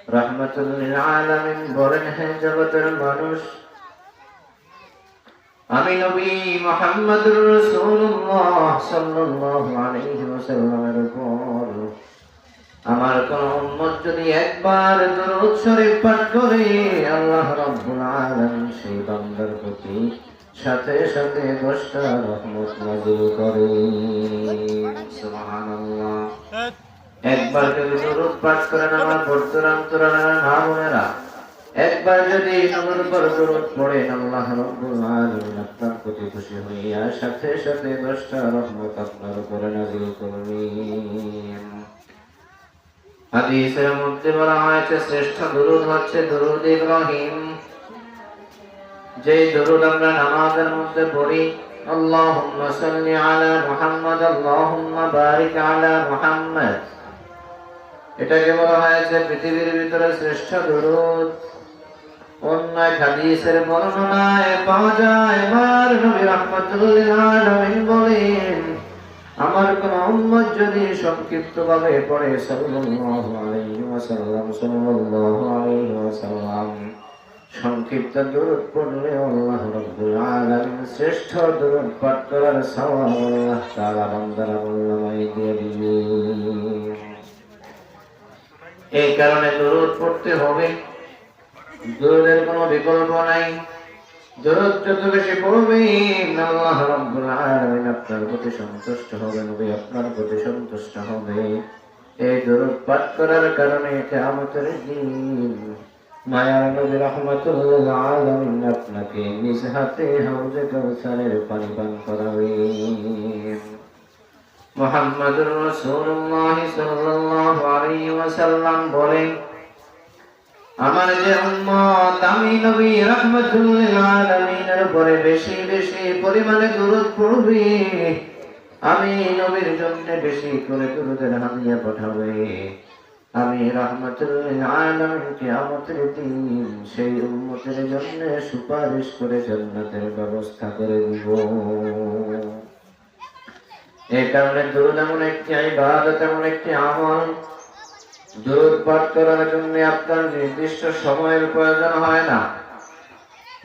রাহমাতুল লিল আলামিন বলেন, হে জগতের মানুষ, আমি নবী মুহাম্মদুর রাসূলুল্লাহ সাল্লাল্লাহু আলাইহি ওয়াসাল্লামের উপর আমার কোন উম্মত যদি একবার দরুদ শরীফ পাঠ করে, আল্লাহ রাব্বুল আলামিন সেই বান্দার প্রতি সাথে সাথে 10টা রহমত নাযিল করে। সুবহানাল্লাহ। একবার যদি দরুদ পাঠ করেন আমার বর্তমান তরুণেরা মা বোনেরা, একবার যদি নবীর উপর দরুদ পড়েন, আল্লাহ রাব্বুল আলামিন আপনার প্রতি খুশি হইয়া সাথে সাথে 10টা রহমত আপনার উপরে নাযিল করবেন। হাদিসের মধ্যে বলা হয়েছে শ্রেষ্ঠ দরুদ হচ্ছে দরুদ ইব্রাহিম। যে দরুদ আমরা নামাজের মধ্যে পড়ি, আল্লাহুম্মা সাল্লি আলা মুহাম্মাদ আল্লাহুম্মা বারিক আলা মুহাম্মাদ, এটাকে বলা হয়েছে পৃথিবীর ভিতরে শ্রেষ্ঠ দরুদ। অন্য হাদিসের বর্ণনায় পাওয়া যায়, আমার নবী রাহমাতুল লিল আলামিন বলেন, আমার কোন উম্মত যদি সংক্ষিপ্তভাবে পড়ে সাল্লাল্লাহু আলাইহি ওয়াসাল্লাম সাল্লাল্লাহু আলাইহি ওয়াসাল্লাম, সংক্ষিপ্ত দরুদ পড়লে আল্লাহ রাব্বুল আলামিন শ্রেষ্ঠ দরুদ পাঠ করার সওয়াব আল্লাহ তাআলা বান্দার আমলনামায় দিয়ে দিবেন। এই কারণে দরুদ পড়তে হবে, দরুদের কোনো বিকল্প নাই। দরুদ যত বেশি পড়বেন, আল্লাহ রাব্বুল আলামিন আপনার প্রতি সন্তুষ্ট হবেন, নবী আপনার প্রতি সন্তুষ্ট হবে। এই দরুদ পাঠ করার কারণে কিয়ামতের দিন মায়ার নবী রাহমাতুল লিল আলামিন আপনাকে নিজ হাতে হাউজে কাউসারের পানি পান করাবেন। মুহাম্মদুর রাসূলুল্লাহ সাল্লাল্লাহু আলাইহি ওয়াসাল্লাম বলেন, আমার যে উম্মত আমি নবী রাহমাতুল লিল আলামিনের উপরে বেশি বেশি পরিমাণে দরুদ পড়বে, আমি নবীর জন্য বেশি করে দরুদের হাদিয়া পাঠাবে, আমি রাহমাতুল লিল আলামিন কিয়ামতের দিন সেই উম্মতের জন্য সুপারিশ করে জান্নাতের ব্যবস্থা করে দিব। এই কারণে দরুদ এমন একটি ইবাদত, এমন একটি আমল, দরুদ পাঠ করার জন্য আপনার নির্দিষ্ট সময়ের প্রয়োজন হয় না।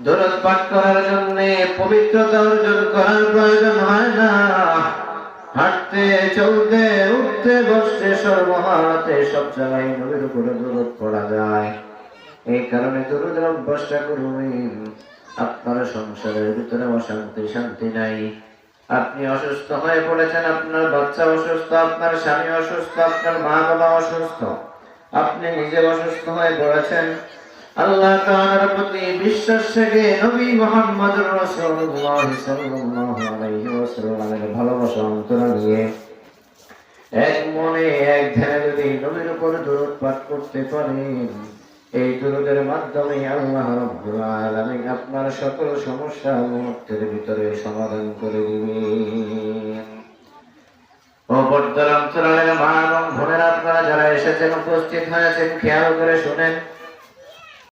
দরুদ পাঠ করার জন্য পবিত্রতা অর্জন করার প্রয়োজন হয় না। হাঁটতে চলতে উঠতে বসতে সর্বহাতে সব জায়গায় নবীর উপরে দরুদ পড়া যায়। এই কারণে দরুদের অভ্যাসটা করবেন। আপনার সংসারের ভিতরে অশান্তি শান্তি নাই, আপনি অসুস্থ হয়ে পড়েছেন, আপনার বাচ্চা অসুস্থ, আপনার স্বামী অসুস্থ, আপনার মা বাবা অসুস্থ, আপনি নিজে অসুস্থ হয়ে পড়েছেন, আল্লাহ তাআলার প্রতি বিশ্বাস থেকে নবী মুহাম্মদুর রাসূলুল্লাহ সাল্লাল্লাহু আলাইহি ওয়াসাল্লামের ভালোবাসা অন্তরে নিয়ে এক মনে এক ধ্যানে যদি নবীর উপর দরুদ পাঠ করতে পারেন, এই দরুদের মাধ্যমে আল্লাহ রাব্বুল আলামিন আপনার সকল সমস্যা মুহূর্তের ভিতরে সমাধান করে দিবেন। ও পর্দার অন্তরালের মা এবং বোনেরা, আপনারা যারা এসেছেন উপস্থিত হয়েছেন, খেয়াল করে শুনেন।